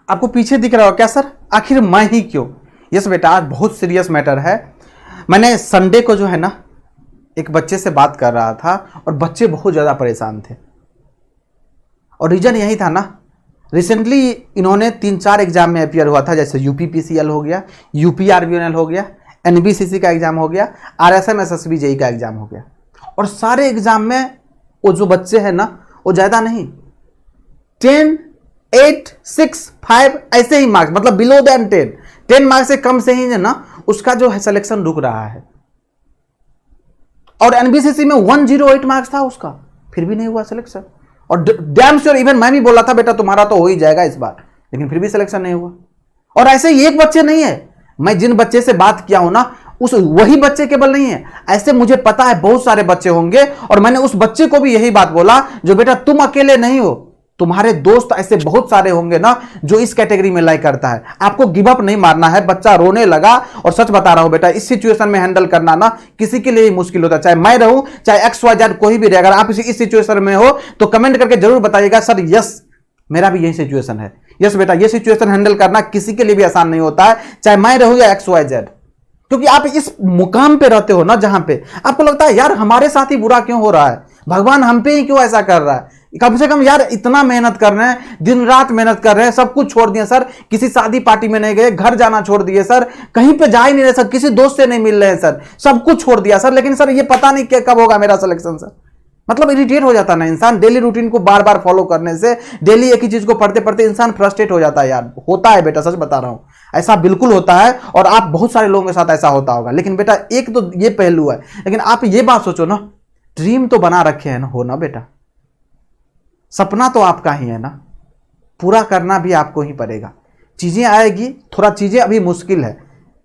आपको पीछे दिख रहा हो क्या सर, आखिर मैं ही क्यों? यस बेटा, आज बहुत सीरियस मैटर है। मैंने संडे को जो है ना एक बच्चे से बात कर रहा था और बच्चे बहुत ज़्यादा परेशान थे और रीज़न यही था ना, रिसेंटली इन्होंने 3-4 एग्जाम में अपियर हुआ था, जैसे यूपीपीसीएल हो गया, यूपीआरबीएनएल हो गया, एनबीसीसी का एग्जाम हो गया, आरएसएम एसएसबी जेई का एग्जाम हो गया। और सारे एग्जाम में वो जो बच्चे हैं ना वो ज़्यादा नहीं, 10, 8, 6, 5 ऐसे ही मार्क्स, मतलब बिलो देन 10 मार्क्स से कम से ही है ना उसका जो है सिलेक्शन रुक रहा है। और एनबीसीसी में 108 मार्क्स था उसका, फिर भी नहीं हुआ सिलेक्शन। और डैम श्योर इवन मैं भी बोला था बेटा तुम्हारा तो हो ही जाएगा इस बार, लेकिन फिर भी सिलेक्शन नहीं हुआ। और ऐसे ही एक बच्चे नहीं है, मैं जिन बच्चे से बात किया हूं ना उस वही बच्चे केवल नहीं है, ऐसे मुझे पता है बहुत सारे बच्चे होंगे। और मैंने उस बच्चे को भी यही बात बोला जो बेटा तुम अकेले नहीं हो, तुम्हारे दोस्त ऐसे बहुत सारे होंगे ना जो इस कैटेगरी में लाइक करता है। आपको गिव अप नहीं मारना है। बच्चा रोने लगा और सच बता रहा हूं बेटा इस सिचुएशन में हैंडल करना ना किसी के लिए मुश्किल होता है, चाहे मैं रहूं चाहे XYZ कोई भी रहे। अगर आप इस सिचुएशन में हो तो कमेंट करके जरूर बताइएगा सर यस मेरा भी यही सिचुएशन है। यस बेटा, ये सिचुएशन हैंडल करना किसी के लिए भी आसान नहीं होता है, चाहे मैं रहूं या XYZ। क्योंकि आप इस मुकाम पे रहते हो ना जहां पे आपको लगता है यार हमारे साथ ही बुरा क्यों हो रहा है, भगवान हम पे ही क्यों ऐसा कर रहा है। कम से कम यार इतना मेहनत कर रहे हैं, दिन रात मेहनत कर रहे हैं, सब कुछ छोड़ दिए सर, किसी शादी पार्टी में नहीं गए, घर जाना छोड़ दिए सर, कहीं पे जा ही नहीं रहे सर, किसी दोस्त से नहीं मिल रहे हैं सर, सब कुछ छोड़ दिया सर, लेकिन सर ये पता नहीं क्या कब होगा मेरा सिलेक्शन सर। मतलब इरिटेट हो जाता ना इंसान, डेली रूटीन को बार बार फॉलो करने से, डेली एक ही चीज को पढ़ते पढ़ते इंसान फ्रस्ट्रेट हो जाता है यार। होता है बेटा, सच बता रहा हूं, ऐसा बिल्कुल होता है और आप बहुत सारे लोगों के साथ ऐसा होता होगा। लेकिन बेटा एक तो ये पहलू है, लेकिन आप ये बात सोचो ना, ड्रीम तो बना रखे हैं ना, हो ना बेटा, सपना तो आपका ही है ना, पूरा करना भी आपको ही पड़ेगा। चीजें आएगी, थोड़ा चीजें अभी मुश्किल है,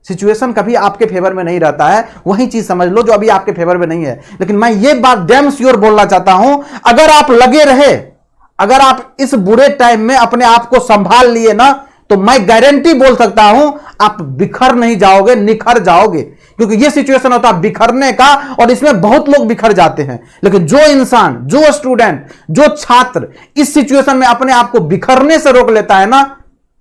सिचुएशन कभी आपके फेवर में नहीं रहता है, वही चीज समझ लो जो अभी आपके फेवर में नहीं है। लेकिन मैं ये बात डैम श्योर बोलना चाहता हूं, अगर आप लगे रहे, अगर आप इस बुरे टाइम में अपने आप को संभाल लिए ना, तो मैं गारंटी बोल सकता हूं आप बिखर नहीं जाओगे, निखर जाओगे। क्योंकि ये सिचुएशन होता है बिखरने का और इसमें बहुत लोग बिखर जाते हैं। लेकिन जो इंसान, जो स्टूडेंट, जो छात्र इस सिचुएशन में अपने आप को बिखरने से रोक लेता है ना,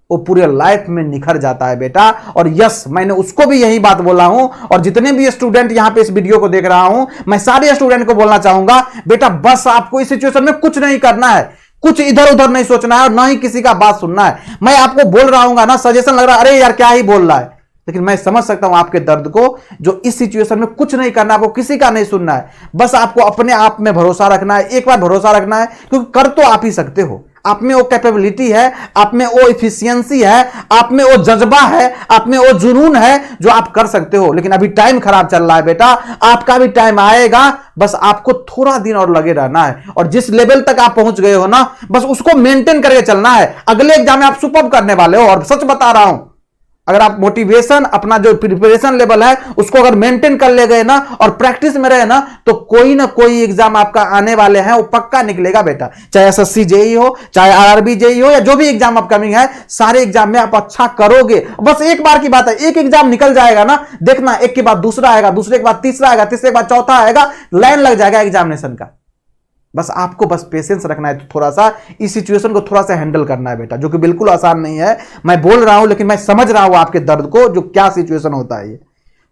वो पूरे लाइफ में निखर जाता है बेटा। और यस, मैंने उसको भी यही बात बोला हूं। और जितने भी स्टूडेंट यहां पे इस वीडियो को देख रहा हूं, मैं सारे स्टूडेंट को बोलना चाहूंगा बेटा बस आपको इस सिचुएशन में कुछ नहीं करना है, कुछ इधर उधर नहीं सोचना है और ना ही किसी का बात सुनना है। मैं आपको बोल रहा हूं ना, सजेशन लग रहा है अरे यार क्या ही बोल रहा है, लेकिन मैं समझ सकता हूं आपके दर्द को। जो इस सिचुएशन में कुछ नहीं करना, आपको किसी का नहीं सुनना है, बस आपको अपने आप में भरोसा रखना है। एक बार भरोसा रखना है, क्योंकि कर तो आप ही सकते हो, आप में वो कैपेबिलिटी है, आप में वो इफिशियंसी है, आप में वो जज्बा है, आप में वो जुनून है जो आप कर सकते हो। लेकिन अभी टाइम खराब चल रहा है बेटा, आपका भी टाइम आएगा, बस आपको थोड़ा दिन और लगे रहना है। और जिस लेवल तक आप पहुंच गए हो ना, बस उसको मेंटेन करके चलना है। अगले एग्जाम में आप सुपर करने वाले हो। और सच बता रहा हूं, अगर आप मोटिवेशन, अपना जो प्रिपरेशन लेवल है उसको अगर मेंटेन कर ले गए ना और प्रैक्टिस में रहे ना, तो कोई ना कोई एग्जाम आपका आने वाले हैं वो पक्का निकलेगा बेटा। चाहे एसएससी जेई हो, चाहे आरआरबी जेई हो, या जो भी एग्जाम अपकमिंग है, सारे एग्जाम में आप अच्छा करोगे। बस एक बार की बात है, एक एग्जाम निकल जाएगा ना, देखना एक के बाद दूसरा आएगा, दूसरे के बाद तीसरा आएगा, तीसरे के बाद चौथा आएगा, लाइन लग जाएगा एग्जामिनेशन का। बस आपको बस पेशेंस रखना है, तो थोड़ा सा इस सिचुएशन को थोड़ा सा हैंडल करना है बेटा, जो कि बिल्कुल आसान नहीं है। मैं बोल रहा हूं लेकिन मैं समझ रहा हूं आपके दर्द को, जो क्या सिचुएशन होता है ये।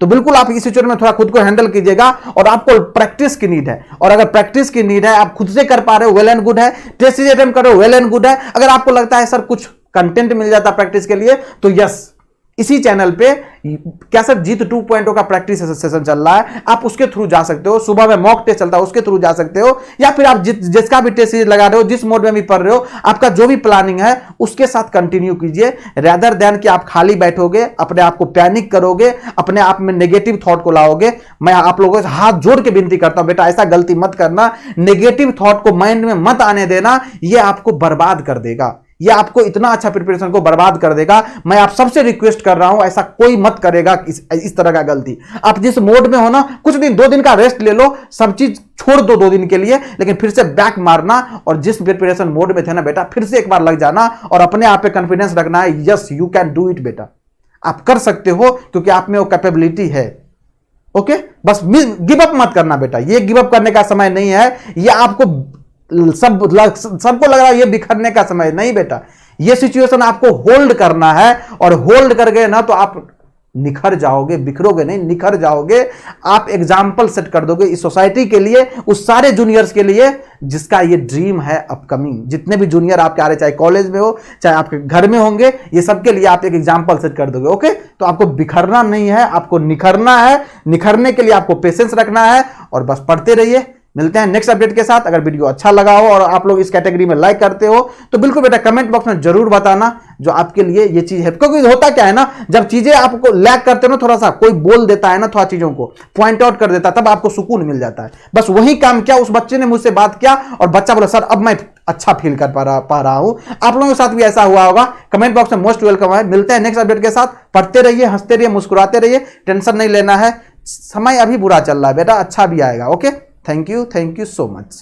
तो बिल्कुल आप इस सिचुएशन में थोड़ा खुद को हैंडल कीजिएगा। और आपको प्रैक्टिस की नीड है, और अगर प्रैक्टिस की नीड है, आप खुद से कर पा रहे हो, वेल एंड गुड है। टेस्ट सीरीज अटेम्प्ट करो, वेल एंड गुड है। अगर आपको लगता है सर कुछ कंटेंट मिल जाता प्रैक्टिस के लिए, तो यस, इसी चैनल पे क्या सर जीत 2.0 का प्रैक्टिस सेशन चल रहा है, आप उसके थ्रू जा सकते हो। सुबह में मॉक टेस्ट चलता है, उसके थ्रू जा सकते हो। या फिर आप जिसका भी टेस्ट सीरीज लगा रहे हो, जिस मोड में भी पढ़ रहे हो, आपका जो भी प्लानिंग है उसके साथ कंटिन्यू कीजिए, रेदर देन कि आप खाली बैठोगे, अपने आप को पैनिक करोगे, अपने आप में नेगेटिव थॉट को लाओगे। मैं आप लोगों से हाथ जोड़ के विनती करता हूं बेटा, ऐसा गलती मत करना। नेगेटिव थॉट को माइंड में मत आने देना, यह आपको बर्बाद कर देगा, ये आपको इतना अच्छा प्रिपरेशन को बर्बाद कर देगा। मैं आप सबसे रिक्वेस्ट कर रहा हूं, ऐसा कोई मत करेगा इस तरह का गलती। आप जिस मोड में हो ना, कुछ दिन 2 दिन का रेस्ट ले लो, सब चीज छोड़ दो 2 दिन के लिए, लेकिन फिर से बैक मारना और जिस प्रिपरेशन मोड में थे ना बेटा, फिर से एक बार लग जाना और अपने आप पे कॉन्फिडेंस रखना है। Yes, you can do it बेटा, आप कर सकते हो, क्योंकि आप में वो कैपेबिलिटी है। ओके, बस गिव अप मत करना बेटा, ये गिव अप करने का समय नहीं है। ये आपको सबको लग रहा है ये बिखरने का समय नहीं बेटा, ये सिचुएशन आपको होल्ड करना है, और होल्ड कर गए ना तो आप निखर जाओगे, बिखरोगे नहीं, निखर जाओगे। आप एग्जाम्पल सेट कर दोगे इस सोसाइटी के लिए, उस सारे जूनियर्स के लिए जिसका ये ड्रीम है अपकमिंग। जितने भी जूनियर आपके आ रहे, चाहे कॉलेज में हो चाहे आपके घर में होंगे, ये सबके लिए आप एक एग्जाम्पल सेट कर दोगे। ओके, तो आपको बिखरना नहीं है, आपको निखरना है। निखरने के लिए आपको पेशेंस रखना है और बस पढ़ते रहिए। मिलते हैं नेक्स्ट अपडेट के साथ। अगर वीडियो अच्छा लगा हो और आप लोग इस कैटेगरी में लाइक करते हो तो बिल्कुल बेटा कमेंट बॉक्स में जरूर बताना जो आपके लिए ये चीज है। क्योंकि होता क्या है ना, जब चीजें आपको लैग करते हो ना, थोड़ा सा कोई बोल देता है ना, थोड़ा चीजों को पॉइंट आउट कर देता है, तब आपको सुकून मिल जाता है। बस वही काम किया, उस बच्चे ने मुझसे बात किया और बच्चा बोला सर अब मैं अच्छा फील कर पा रहा हूं। आप लोगों के साथ भी ऐसा हुआ होगा। कमेंट बॉक्स में मोस्ट वेलकम है। मिलते हैं नेक्स्ट अपडेट के साथ। पढ़ते रहिए, हंसते रहिए, मुस्कुराते रहिए, टेंशन नहीं लेना है। समय अभी बुरा चल रहा है बेटा, अच्छा भी आएगा। Okay, thank you so much।